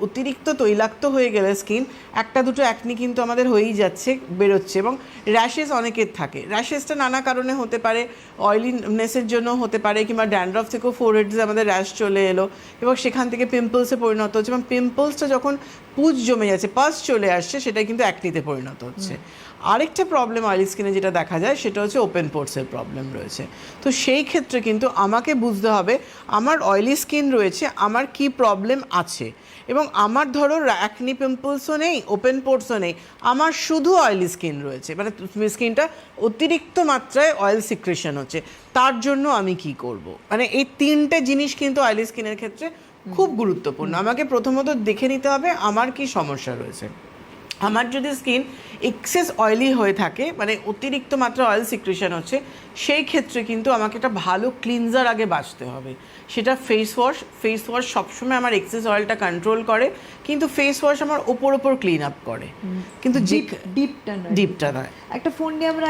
অতিরিক্ত তৈলাক্ত হয়ে গেলে স্কিন একটা দুটো অ্যাকনি কিন্তু আমাদের হয়েই যাচ্ছে, বেরোচ্ছে, এবং র্যাশেস অনেকের থাকে। র্যাশেসটা নানা কারণে হতে পারে, অয়েলিনেসের জন্য হতে পারে, কিংবা ড্যান্ড্রফ থেকেও ফোরহেডসে আমাদের র্যাশ চলে এলো এবং সেখান থেকে পিম্পলসে পরিণত হচ্ছে, এবং পিম্পলসটা যখন পুঁজ জমে যাচ্ছে, পাস চলে আসছে, সেটাই কিন্তু অ্যাকনিতে পরিণত হচ্ছে। আরেকটা প্রবলেম অয়েলি স্কিনে যেটা দেখা যায় সেটা হচ্ছে ওপেন পোর্সের প্রবলেম রয়েছে। তো সেই ক্ষেত্রে কিন্তু আমাকে বুঝতে হবে আমার অয়েলি স্কিন রয়েছে, আমার কি প্রবলেম আছে, এবং আমার ধরো অ্যাকনি পিম্পলসও নেই, ওপেন পোর্সও নেই, আমার শুধু অয়েলি স্কিন রয়েছে, মানে স্কিনটা অতিরিক্ত মাত্রায় অয়েল সিক্রেশন হচ্ছে, তার জন্য আমি কি করব। মানে এই তিনটে জিনিস কিন্তু অয়েলি স্কিনের ক্ষেত্রে খুব গুরুত্বপূর্ণ। আমাকে প্রথমত দেখে নিতে হবে আমার কি সমস্যা রয়েছে। আমার যদি স্কিন এক্সেস অয়েলি হয়ে থাকে, মানে অতিরিক্ত মাত্রা অয়েল সিক্রেশন হচ্ছে, সেই ক্ষেত্রে কিন্তু আমাকে একটা ভালো ক্লিনজার আগে বাছতে হবে। সেটা ফেস ওয়াশ সবসময় আমার এক্সেস অয়েলটা কন্ট্রোল করে, কিন্তু ফেস ওয়াশ আমার ওপর ক্লিন আপ করে, কিন্তু ডিপটা নয়। ডিপটা নয়। একটা ফোন নিয়ে আমরা